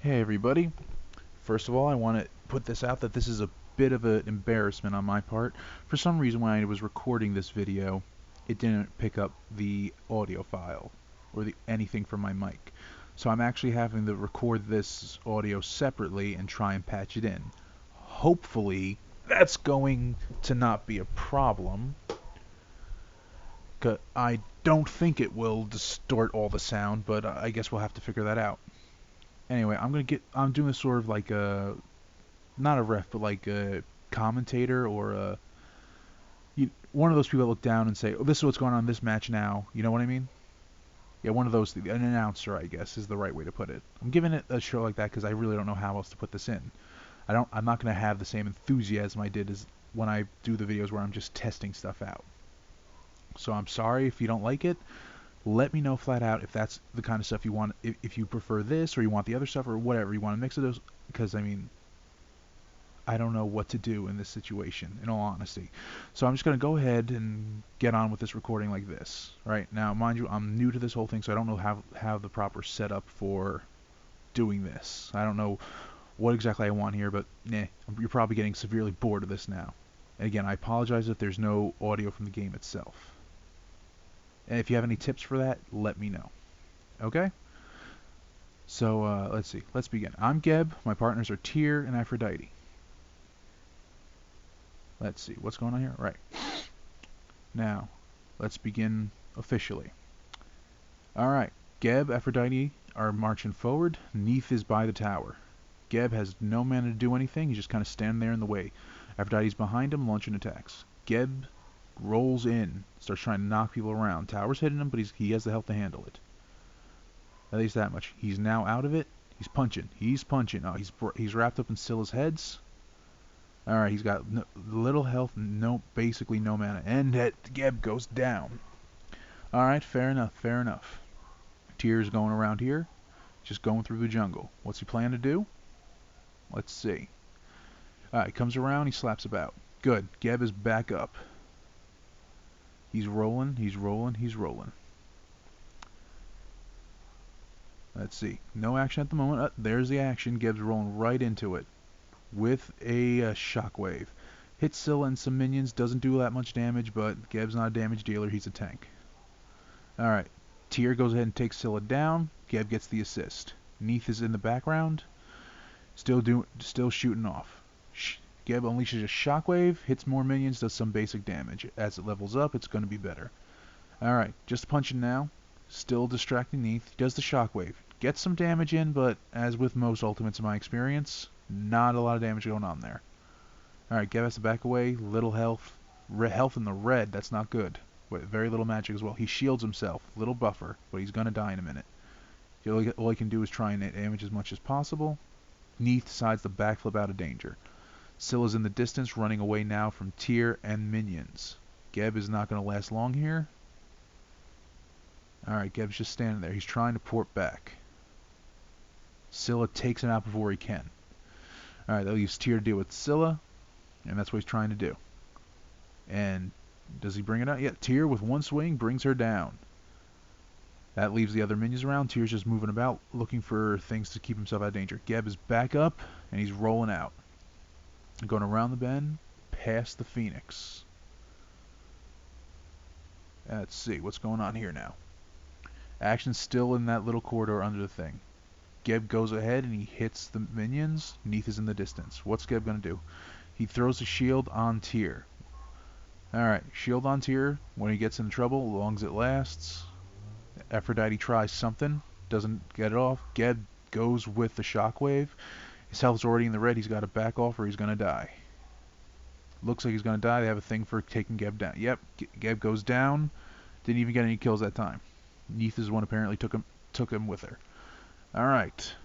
Hey everybody. First of all, I want to put this out that this is a bit of an embarrassment on my part. For some reason when I was recording this video, it didn't pick up the audio file or anything from my mic. So I'm actually having to record this audio separately and try and patch it in. Hopefully, that's going to not be a problem. 'Cause I don't think it will distort all the sound, but I guess we'll have to figure that out. Anyway, I'm doing this sort of like a, not a ref, but like a commentator or one of those people that look down and say, "Oh, this is what's going on in this match now." You know what I mean? Yeah, one of those, an announcer, I guess, is the right way to put it. I'm giving it a show like that because I really don't know how else to put this in. I'm not going to have the same enthusiasm I did as when I do the videos where I'm just testing stuff out. So I'm sorry if you don't like it. Let me know flat out if that's the kind of stuff you want, if you prefer this or you want the other stuff or whatever you want to mix of those. Because I mean, I don't know what to do in this situation, in all honesty. So I'm just going to go ahead and get on with this recording like this. Right now, mind you, I'm new to this whole thing, so I don't know how the proper setup for doing this. I don't know what exactly I want here, but you're probably getting severely bored of this now. And again, I apologize if there's no audio from the game itself. And if you have any tips for that, let me know. Okay? So let's see. Let's begin. I'm Geb. My partners are Tyr and Aphrodite. Let's see. What's going on here? Right. Now, let's begin officially. Alright. Geb, Aphrodite are marching forward. Neith is by the tower. Geb has no mana to do anything. He's just kind of standing there in the way. Aphrodite's behind him, launching attacks. Geb rolls in, starts trying to knock people around. Tower's hitting him, but he has the health to handle it. At least that much. He's now out of it. He's punching. He's punching. Oh, he's wrapped up in Scylla's heads. All right, he's got little health, basically no mana, and Geb goes down. All right, fair enough, fair enough. Tyr's going around here, just going through the jungle. What's he plan to do? Let's see. All right, he comes around, he slaps about. Good. Geb is back up. He's rolling, he's rolling, he's rolling. Let's see. No action at the moment. There's the action. Geb's rolling right into it with a shockwave. Hits Scylla and some minions. Doesn't do that much damage, but Geb's not a damage dealer. He's a tank. Alright. Tyr goes ahead and takes Scylla down. Geb gets the assist. Neith is in the background. Still shooting off. Geb unleashes a shockwave, hits more minions, does some basic damage. As it levels up, it's going to be better. Alright, just punching now. Still distracting Neith. He does the shockwave. Gets some damage in, but as with most ultimates in my experience, not a lot of damage going on there. Alright, Geb has to back away. Little health. Health in the red, that's not good. Very little magic as well. He shields himself. Little buffer, but he's going to die in a minute. All he can do is try and damage as much as possible. Neith decides to backflip out of danger. Scylla's in the distance, running away now from Tyr and minions. Geb is not going to last long here. Alright, Geb's just standing there. He's trying to port back. Scylla takes him out before he can. Alright, that leaves Tyr to deal with Scylla, and that's what he's trying to do. And does he bring it out? Yeah, Tyr with one swing brings her down. That leaves the other minions around. Tyr's just moving about, looking for things to keep himself out of danger. Geb is back up, and he's rolling out. Going around the bend, past the Phoenix. Let's see, what's going on here now? Action's still in that little corridor under the thing. Geb goes ahead and he hits the minions. Neith is in the distance. What's Geb going to do? He throws a shield on Tyr. Alright, shield on Tyr. When he gets in trouble, as long as it lasts. Aphrodite tries something. Doesn't get it off. Geb goes with the shockwave. His health's already in the red. He's got to back off or he's going to die. Looks like he's going to die. They have a thing for taking Geb down. Yep, Geb goes down. Didn't even get any kills that time. Neith is the one apparently took him with her. Alright.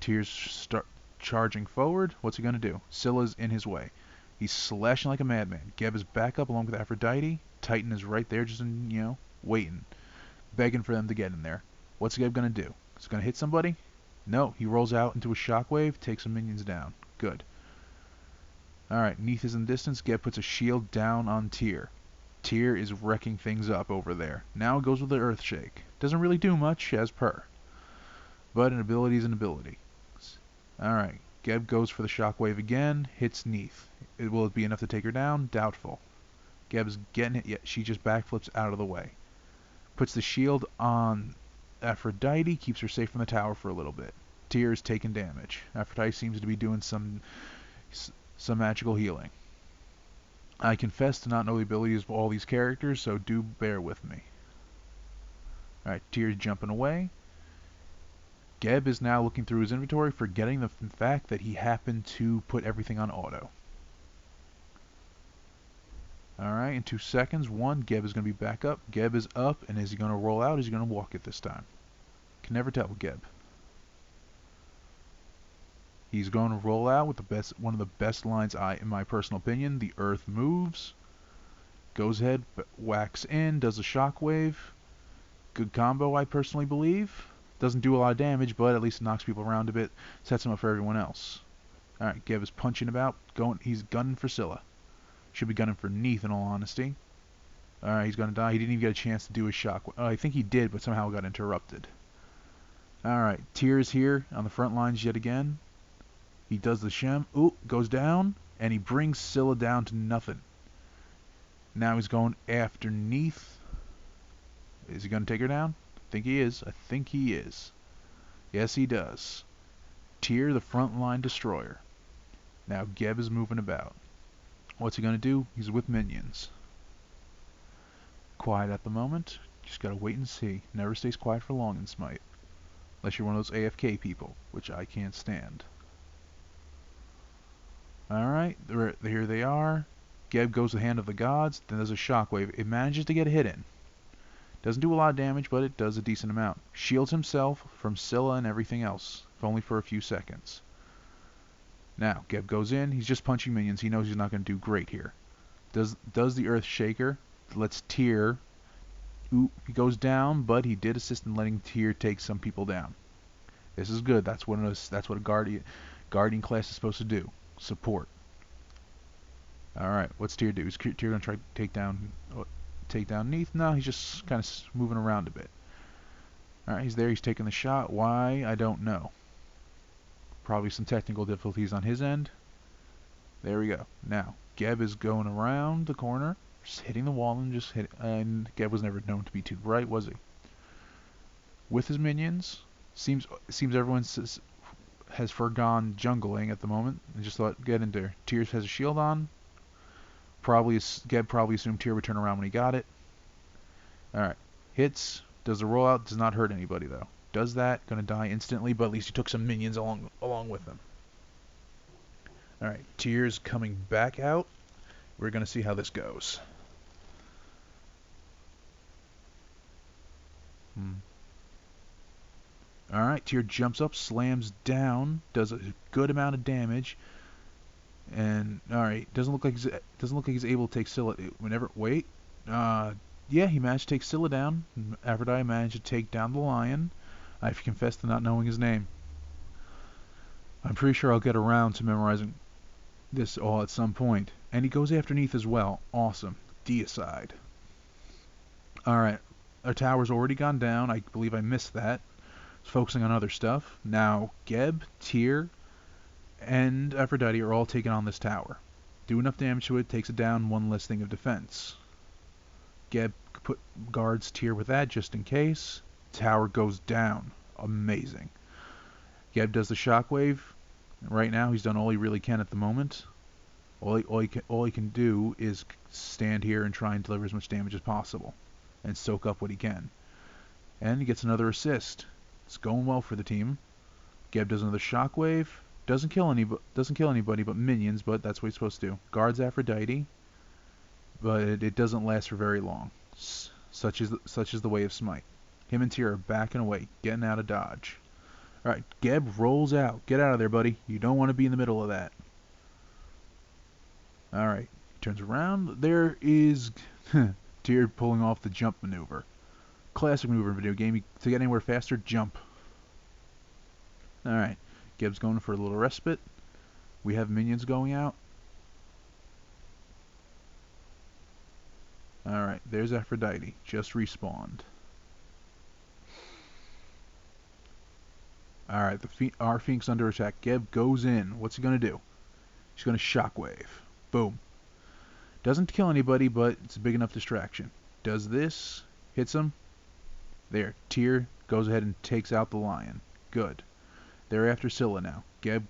Tyr's start charging forward. What's he going to do? Scylla's in his way. He's slashing like a madman. Geb is back up along with Aphrodite. Titan is right there just, waiting. Begging for them to get in there. What's Geb going to do? Is he going to hit somebody? No. He rolls out into a shockwave, takes some minions down. Good. Alright, Neith is in the distance. Geb puts a shield down on Tyr. Tyr is wrecking things up over there. Now it goes with the Earthshake. Doesn't really do much, as per. But an ability is an ability. Alright, Geb goes for the shockwave again, hits Neith. Will it be enough to take her down? Doubtful. Geb's getting it, yet she just backflips out of the way. Puts the shield on Aphrodite, keeps her safe from the tower for a little bit. Tyr is taking damage. Aphrodite seems to be doing some magical healing. I confess to not know the abilities of all these characters, so do bear with me. Alright, Tyr's jumping away. Geb is now looking through his inventory, forgetting the fact that he happened to put everything on auto. Alright, in 2 seconds, 1, Geb is going to be back up. Geb is up, and is he going to roll out? Is he going to walk it this time? Can never tell with Geb. He's going to roll out with one of the best lines, in my personal opinion. The earth moves. Goes ahead, whacks in, does a shockwave. Good combo, I personally believe. Doesn't do a lot of damage, but at least it knocks people around a bit. Sets him up for everyone else. Alright, Geb is punching about. He's gunning for Scylla. Should be gunning for Neith, in all honesty. Alright, he's going to die. He didn't even get a chance to do his shockwave. I think he did, but somehow got interrupted. Alright, Tyr is here on the front lines yet again. He does the Shem. Ooh, goes down, and he brings Scylla down to nothing. Now he's going after Neith. Is he going to take her down? I think he is. I think he is. Yes, he does. Tyr, the frontline destroyer. Now Geb is moving about. What's he going to do? He's with minions. Quiet at the moment. Just got to wait and see. Never stays quiet for long in Smite. Unless you're one of those AFK people, which I can't stand. Alright, here they are. Geb goes to the Hand of the Gods, then there's a shockwave. It manages to get a hit in. Doesn't do a lot of damage, but it does a decent amount. Shields himself from Scylla and everything else, if only for a few seconds. Now, Geb goes in, he's just punching minions. He knows he's not going to do great here. Does the Earth Shaker, lets Tyr, he goes down, but he did assist in letting Tyr take some people down. This is good. That's what a guardian class is supposed to do. Support. Alright, what's Tyr do? Is Tyr going to try to take down Neith? No, he's just kind of moving around a bit. Alright, he's there. He's taking the shot. Why? I don't know. Probably some technical difficulties on his end. There we go. Now, Geb is going around the corner, just hitting the wall and just hit. And Geb was never known to be too bright, was he? With his minions, seems everyone has forgone jungling at the moment and just thought get in there. Tyr has a shield on. Geb probably assumed Tyr would turn around when he got it. Alright. Hits. Does the rollout. Does not hurt anybody though. Does that. Gonna die instantly, but at least he took some minions along with him. Alright. Tyr's coming back out. We're gonna see how this goes. Alright, Tyr jumps up, slams down, does a good amount of damage. And alright, doesn't look like he's able to take Scylla. Yeah, he managed to take Scylla down. Aphrodite managed to take down the lion. I confess to not knowing his name. I'm pretty sure I'll get around to memorizing this all at some point. And he goes after Neith as well. Awesome. Deicide. Alright, our tower's already gone down. I believe I missed that. I was focusing on other stuff. Now, Geb, Tyr, and Aphrodite are all taking on this tower. Do enough damage to it, takes it down, one less thing of defense. Geb guards Tyr with that just in case. Tower goes down. Amazing. Geb does the shockwave. Right now he's done all he really can at the moment. All he can do is stand here and try and deliver as much damage as possible. And soak up what he can. And he gets another assist. It's going well for the team. Geb does another shockwave. Doesn't kill anybody but minions, but that's what he's supposed to do. Guards Aphrodite, but it doesn't last for very long. Such is the way of Smite. Him and Tyr are backing away, getting out of dodge. Alright, Geb rolls out. Get out of there, buddy. You don't want to be in the middle of that. Alright, he turns around. There is Tyr pulling off the jump maneuver. Classic maneuver in a video game. To get anywhere faster, jump. Alright. Geb's going for a little respite. We have minions going out. Alright, there's Aphrodite. Just respawned. Alright, our Phoenix under attack. Geb goes in. What's he gonna do? He's gonna shockwave. Boom. Doesn't kill anybody, but it's a big enough distraction. Does this. Hits him. There. Tyr goes ahead and takes out the lion. Good. They're after Scylla now. Geb,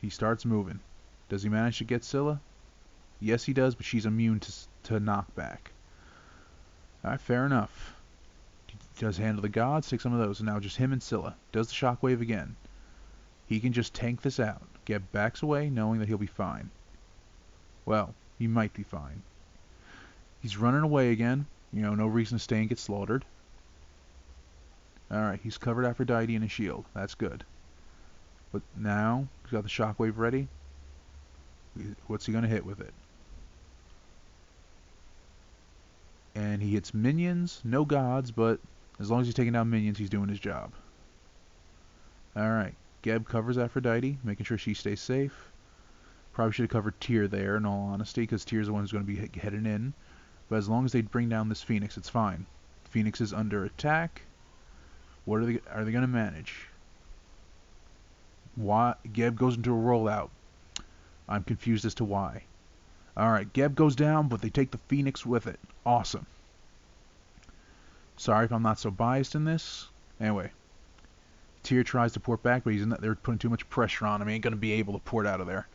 he starts moving. Does he manage to get Scylla? Yes, he does, but she's immune to knockback. Alright, fair enough. He does handle the gods, take some of those. And now just him and Scylla. Does the shockwave again. He can just tank this out. Geb backs away, knowing that he'll be fine. Well, he might be fine. He's running away again. You know, no reason to stay and get slaughtered. Alright, he's covered Aphrodite in a shield. That's good. But now, he's got the shockwave ready. What's he going to hit with it? And he hits minions. No gods, but as long as he's taking down minions, he's doing his job. Alright, Geb covers Aphrodite, making sure she stays safe. Probably should have covered Tyr there, in all honesty, because Tyr's the one who's going to be heading in. But as long as they bring down this Phoenix, it's fine. Phoenix is under attack. What are they going to manage? Why? Geb goes into a rollout. I'm confused as to why. Alright, Geb goes down, but they take the Phoenix with it. Awesome. Sorry if I'm not so biased in this. Anyway. Tyr tries to port back, but they're putting too much pressure on him. He ain't going to be able to port out of there.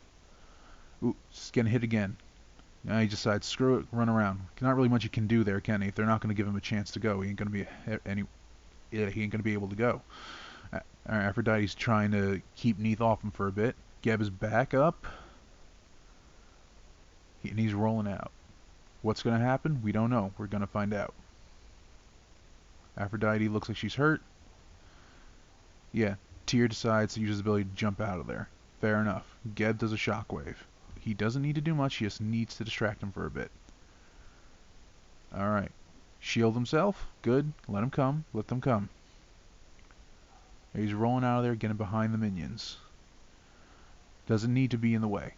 Ooh, he's getting hit again. Now he decides, screw it, run around. Not really much he can do there, can he? If they're not going to give him a chance to go, he ain't going to be able to go. Aphrodite's trying to keep Neith off him for a bit. Geb is back up. And he's rolling out. What's going to happen? We don't know. We're going to find out. Aphrodite looks like she's hurt. Yeah, Tyr decides to use his ability to jump out of there. Fair enough. Geb does a shockwave. He doesn't need to do much, he just needs to distract him for a bit. Alright. Shield himself. Good. Let him come. Let them come. He's rolling out of there, getting behind the minions. Doesn't need to be in the way.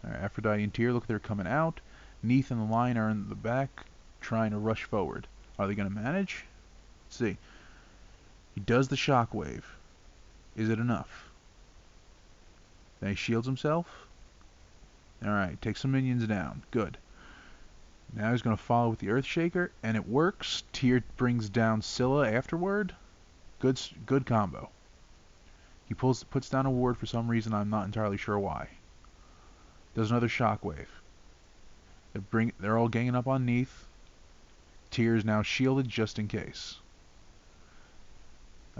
Alright, Aphrodite and Tyr, look, they're coming out. Neith and the lion are in the back, trying to rush forward. Are they going to manage? Let's see. He does the shockwave. Is it enough? Then he shields himself. Alright, takes some minions down. Good. Now he's going to follow with the Earthshaker, and it works. Tyr brings down Scylla afterward. Good combo. He puts down a ward for some reason, I'm not entirely sure why. Does another shockwave. They're all ganging up on Neith. Tyr is now shielded just in case.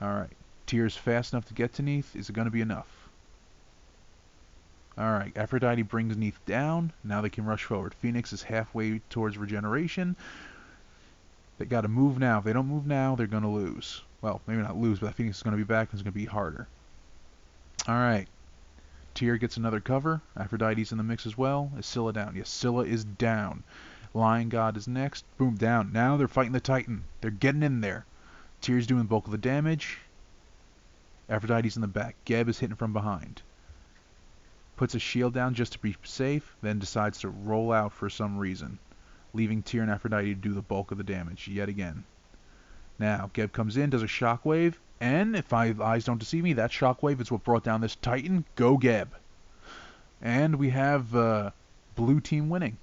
Alright. Tyr's fast enough to get to Neith. Is it going to be enough? Alright. Aphrodite brings Neith down. Now they can rush forward. Phoenix is halfway towards regeneration. They got to move now. If they don't move now, they're going to lose. Well, maybe not lose, but Phoenix is going to be back and it's going to be harder. Alright. Tyr gets another cover. Aphrodite's in the mix as well. Is Scylla down? Yes, Scylla is down. Lion God is next. Boom, down. Now they're fighting the Titan. They're getting in there. Tyr's doing the bulk of the damage. Aphrodite's in the back. Geb is hitting from behind. Puts a shield down just to be safe, then decides to roll out for some reason, leaving Tyr and Aphrodite to do the bulk of the damage yet again. Now, Geb comes in, does a shockwave, and if my eyes don't deceive me, that shockwave is what brought down this Titan. Go Geb! And we have blue team winning.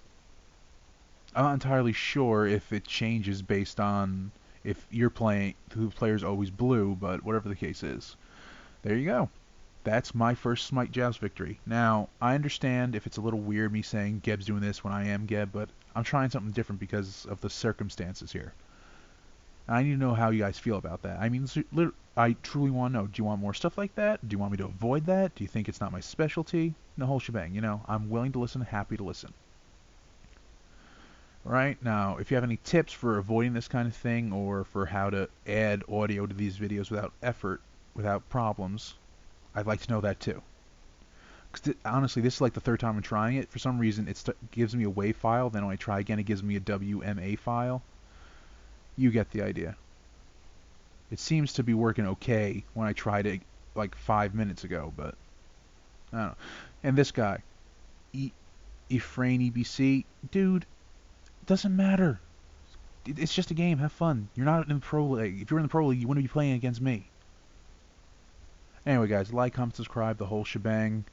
I'm not entirely sure if it changes based on if you're playing, the player's always blue, but whatever the case is. There you go. That's my first Smite Joust victory. Now, I understand if it's a little weird me saying Geb's doing this when I am Geb, but I'm trying something different because of the circumstances here. I need to know how you guys feel about that. I mean, I truly want to know. Do you want more stuff like that? Do you want me to avoid that? Do you think it's not my specialty? The whole shebang, you know. I'm willing to listen, happy to listen. Right, now, if you have any tips for avoiding this kind of thing or for how to add audio to these videos without effort, without problems, I'd like to know that too. Because honestly, this is like the third time I'm trying it. For some reason, it gives me a WAV file. Then when I try again, it gives me a WMA file. You get the idea. It seems to be working okay when I tried it like 5 minutes ago, but I don't know. And this guy, Efrain EBC, dude, doesn't matter. It's just a game. Have fun. You're not in the pro league. If you're in the pro league, you wouldn't be playing against me. Anyway, guys, like, comment, subscribe, the whole shebang.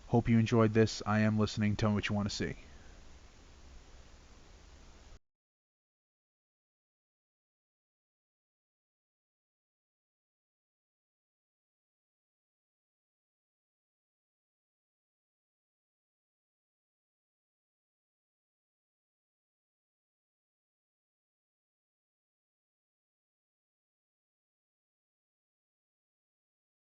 Hope you enjoyed this. I am listening. Tell me what you want to see.